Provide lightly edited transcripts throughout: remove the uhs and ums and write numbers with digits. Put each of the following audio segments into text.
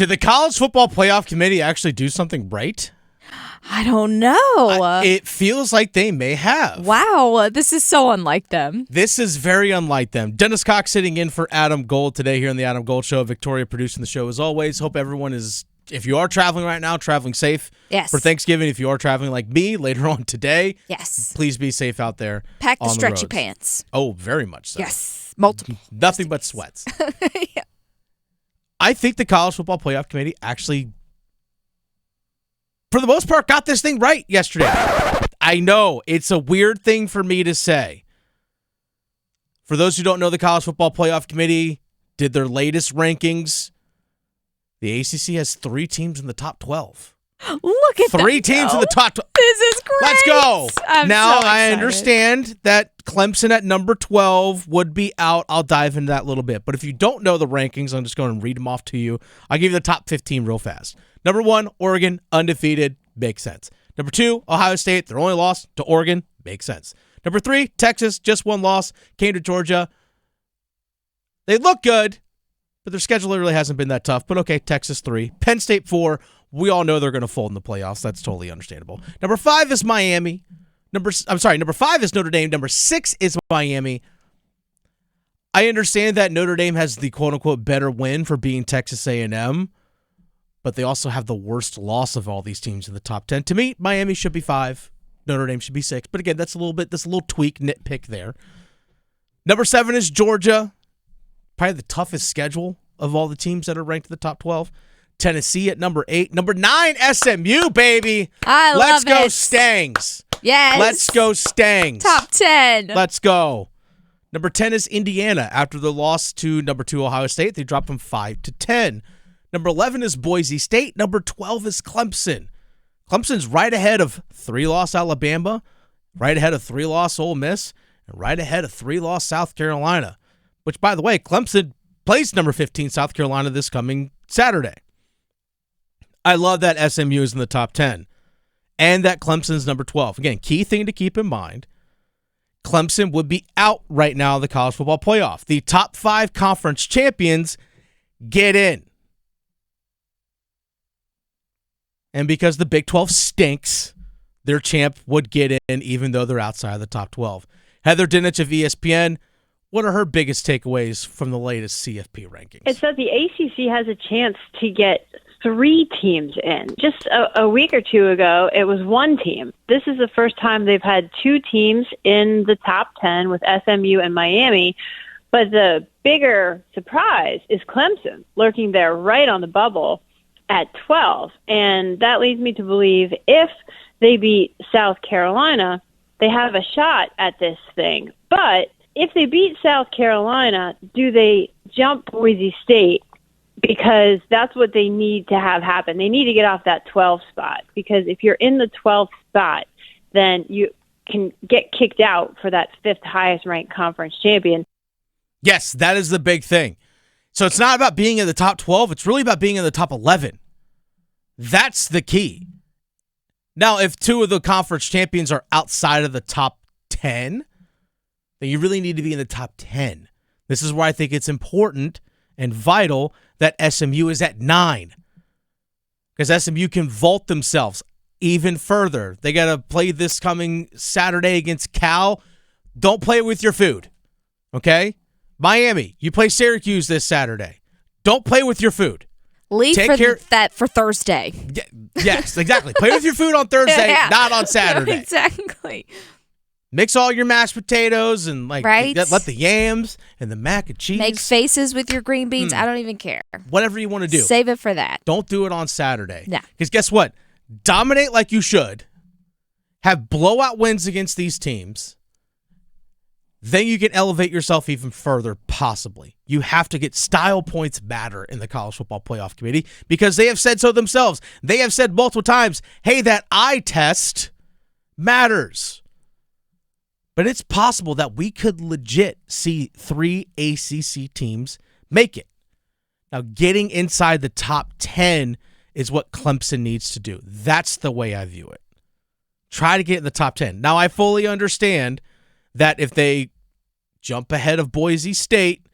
Did the College Football Playoff Committee actually do something right? I don't know. It feels like they may have. Wow, this is so unlike them. This is very unlike them. Dennis Cox sitting in for Adam Gold today here on the Adam Gold Show. Victoria producing the show as always. Hope everyone is, if you are traveling right now, traveling safe. Yes. For Thanksgiving, if you are traveling like me later on today, yes, please be safe out there. Pack the on stretchy roads. pants. Oh, very much so. Yes, multiple. Nothing but sweats. Yeah. I think the College Football Playoff Committee actually, for the most part, got this thing right yesterday. I know it's a weird thing for me to say. For those who don't know, the College Football Playoff Committee did their latest rankings. The ACC has 3 teams in the top 12. Look at 3 teams in the top 12. This is great. Let's go. I'm Now, so I excited. understand that Clemson at number 12 would be out. I'll dive into that a little bit. But if you don't know the rankings, I'm just going to read them off to you. I'll give you the top 15 real fast. Number 1, Oregon, undefeated. Makes sense. Number 2, Ohio State. Their only loss to Oregon. Makes sense. Number 3, Texas. Just 1 loss. Came to Georgia. They look good, but their schedule really hasn't been that tough. But okay, Texas 3. Penn State 4. We all know they're going to fold in the playoffs. That's totally understandable. Number 5 is Miami. Number 5 is Notre Dame. Number 6 is Miami. I understand that Notre Dame has the quote-unquote better win for being Texas A&M, but they also have the worst loss of all these teams in the top 10. To me, Miami should be 5. Notre Dame should be 6. But again, that's a little tweak, nitpick there. Number 7 is Georgia. Probably the toughest schedule of all the teams that are ranked in the top 12. Tennessee at number 8. Number 9, SMU, baby. love Let's go, it. Stangs. Yes. Let's go, Stangs. Top 10. Let's go. Number 10 is Indiana. After the loss to number 2, Ohio State, they dropped from 5 to 10. Number 11 is Boise State. Number 12 is Clemson. Clemson's right ahead of 3-loss Alabama, right ahead of 3-loss Ole Miss, and right ahead of 3-loss South Carolina, which, by the way, Clemson plays number 15 South Carolina this coming Saturday. I love that SMU is in the top 10 and that Clemson's number 12. Again, key thing to keep in mind, Clemson would be out right now of the college football playoff. The top 5 conference champions get in. And because the Big 12 stinks, their champ would get in even though they're outside of the top 12. Heather Dinich of ESPN, what are her biggest takeaways from the latest CFP rankings? It's that the ACC has a chance to get 3 teams in. Just a week or 2 ago, it was 1 team. This is the first time they've had 2 teams in the top 10 with SMU and Miami. But the bigger surprise is Clemson lurking there right on the bubble at 12. And that leads me to believe if they beat South Carolina, they have a shot at this thing. But if they beat South Carolina, do they jump Boise State? Because that's what they need to have happen. They need to get off that 12 spot. Because if you're in the 12th spot, then you can get kicked out for that 5th highest ranked conference champion. Yes, that is the big thing. So it's not about being in the top 12. It's really about being in the top 11. That's the key. Now, if 2 of the conference champions are outside of the top 10, then you really need to be in the top 10. This is where I think it's important and vital that SMU is at 9. Because SMU can vault themselves even further. They got to play this coming Saturday against Cal. Don't play with your food. Okay? Miami, you play Syracuse this Saturday. Don't play with your food. Leave that for Thursday. Yes, exactly. Play with your food on Thursday, Yeah. not on Saturday. Exactly. Mix all your mashed potatoes and Right. let the yams and the mac and cheese. Make faces with your green beans. I don't even care. Whatever you want to do. Save it for that. Don't do it on Saturday. Yeah. Because guess what? Dominate like you should. Have blowout wins against these teams. Then you can elevate yourself even further, possibly. You have to get style points matter in the College Football Playoff Committee because they have said so themselves. They have said multiple times, hey, that eye test matters. But it's possible that we could legit see 3 ACC teams make it. Now, getting inside the top 10 is what Clemson needs to do. That's the way I view it. Try to get in the top 10. Now, I fully understand that if they jump ahead of Boise State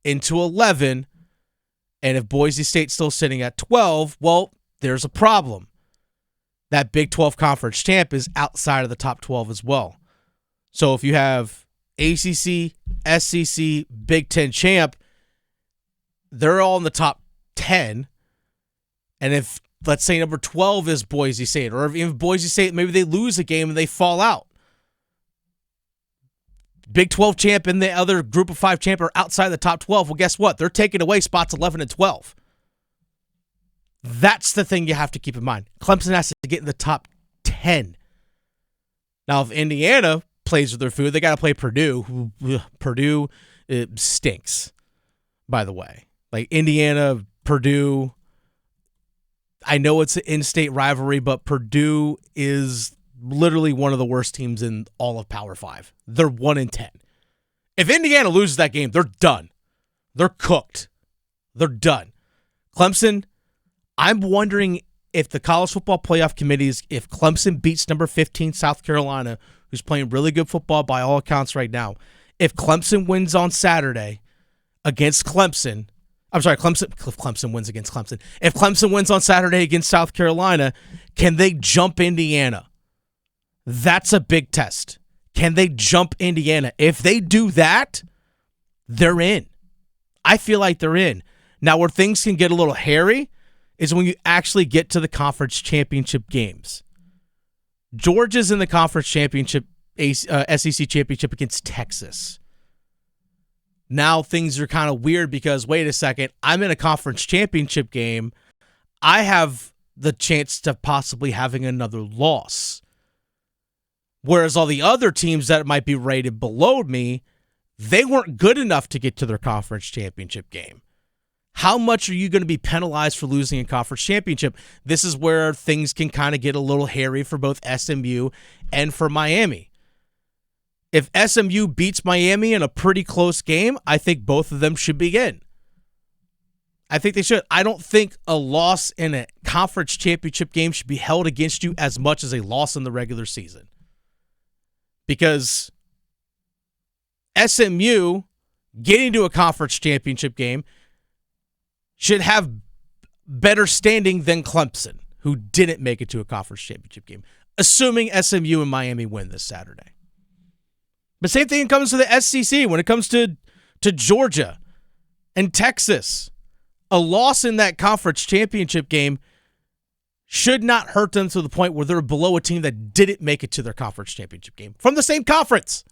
into 11, And if Boise State's still sitting at 12, well, there's a problem. That Big 12 conference champ is outside of the top 12 as well. So if you have ACC, SEC, Big 10 champ, they're all in the top 10. And if, let's say, number 12 is Boise State, or if Boise State, maybe they lose a game and they fall out, Big 12 champ and the other group of 5 champ are outside the top 12. Well, guess what? They're taking away spots 11 and 12. That's the thing you have to keep in mind. Clemson has to get in the top 10. Now, if Indiana plays with their food, they got to play Purdue. Purdue stinks, by the way. Like Indiana, Purdue, I know it's an in-state rivalry, but Purdue is literally one of the worst teams in all of Power 5. They're 1-10. If Indiana loses that game, they're done. They're cooked. They're done. Clemson, I'm wondering if the College Football Playoff Committees, if Clemson beats number 15 South Carolina, who's playing really good football by all accounts right now, if Clemson wins on Saturday against Clemson, Clemson wins against Clemson. If Clemson wins on Saturday against South Carolina, can they jump Indiana? That's a big test. Can they jump Indiana? If they do that, they're in. I feel like they're in. Now, where things can get a little hairy is when you actually get to the conference championship games. Georgia's in the conference championship, SEC championship against Texas. Now things are kind of weird because, wait a second, I'm in a conference championship game. I have the chance to possibly having another loss. Whereas all the other teams that might be rated below me, they weren't good enough to get to their conference championship game. How much are you going to be penalized for losing a conference championship? This is where things can kind of get a little hairy for both SMU and for Miami. If SMU beats Miami in a pretty close game, I think both of them should be in. I think they should. I don't think a loss in a conference championship game should be held against you as much as a loss in the regular season. Because SMU getting to a conference championship game should have better standing than Clemson, who didn't make it to a conference championship game, assuming SMU and Miami win this Saturday. But same thing comes to the SEC when it comes to Georgia and Texas. A loss in that conference championship game should not hurt them to the point where they're below a team that didn't make it to their conference championship game from the same conference.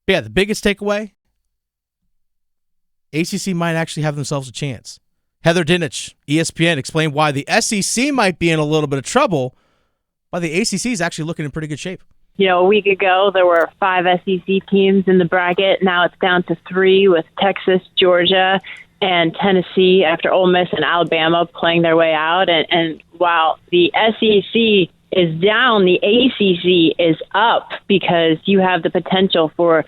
But yeah, the biggest takeaway, ACC might actually have themselves a chance. Heather Dinich, ESPN, explained why the SEC might be in a little bit of trouble, while the ACC is actually looking in pretty good shape. You know, a week ago, there were 5 SEC teams in the bracket. Now it's down to 3 with Texas, Georgia, and Tennessee after Ole Miss and Alabama playing their way out. And while the SEC is down, the ACC is up because you have the potential for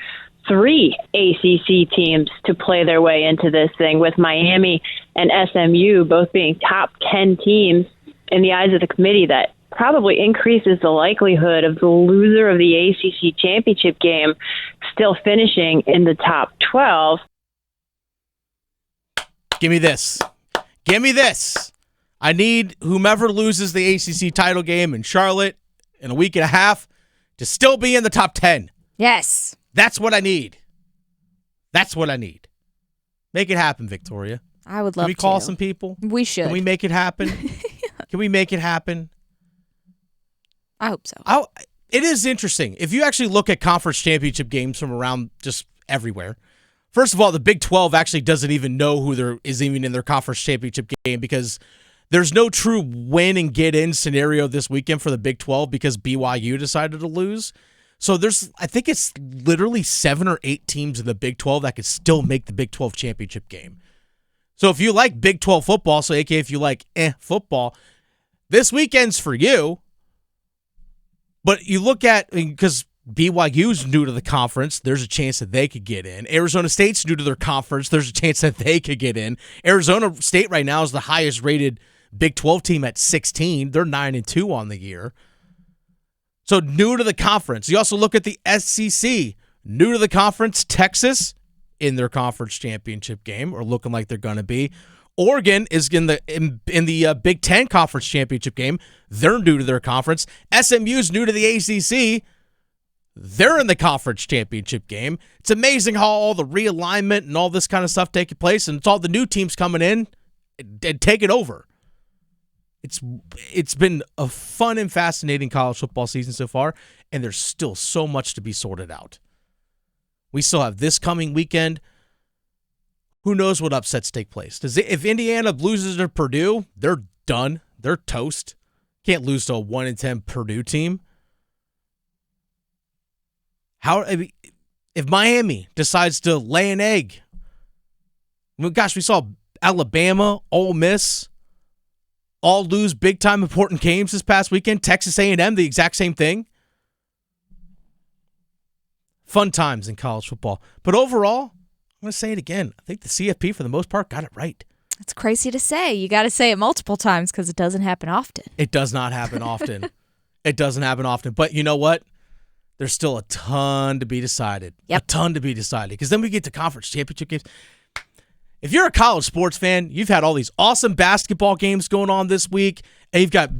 3 ACC teams to play their way into this thing, with Miami and SMU both being top 10 teams in the eyes of the committee. That probably increases the likelihood of the loser of the ACC championship game still finishing in the top 12. Give me this. Give me this. I need whomever loses the ACC title game in Charlotte in a week and a half to still be in the top 10. Yes. That's what I need. That's what I need. Make it happen, Victoria. I would love to. Can we call some people? We should. Can we make it happen? Can we make it happen? I hope so. It is interesting. If you actually look at conference championship games from around just everywhere, first of all, the Big 12 actually doesn't even know who is even in their conference championship game because there's no true win and get in scenario this weekend for the Big 12 because BYU decided to lose. So I think it's literally 7 or 8 teams in the Big 12 that could still make the Big 12 championship game. So if you like Big 12 football, so aka if you like football, this weekend's for you. But you look at, because BYU's new to the conference, there's a chance that they could get in. Arizona State's new to their conference, there's a chance that they could get in. Arizona State right now is the highest rated Big 12 team at 16. They're 9-2 on the year. So new to the conference. You also look at the SEC. New to the conference, Texas in their conference championship game, or looking like they're going to be. Oregon is in the Big Ten conference championship game. They're new to their conference. SMU's new to the ACC. They're in the conference championship game. It's amazing how all the realignment and all this kind of stuff taking place, and it's all the new teams coming in and taking over. It's been a fun and fascinating college football season so far, and there's still so much to be sorted out. We still have this coming weekend. Who knows what upsets take place? If Indiana loses to Purdue, they're done. They're toast. Can't lose to a 1-10 Purdue team. If Miami decides to lay an egg, we saw Alabama, Ole Miss, all lose big-time important games this past weekend. Texas A&M, the exact same thing. Fun times in college football. But overall, I'm going to say it again. I think the CFP, for the most part, got it right. It's crazy to say. You got to say it multiple times because it doesn't happen often. It does not happen often. It doesn't happen often. But you know what? There's still a ton to be decided. Yep. A ton to be decided. Because then we get to conference championship games. If you're a college sports fan, you've had all these awesome basketball games going on this week, and you've got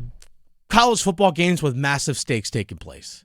college football games with massive stakes taking place.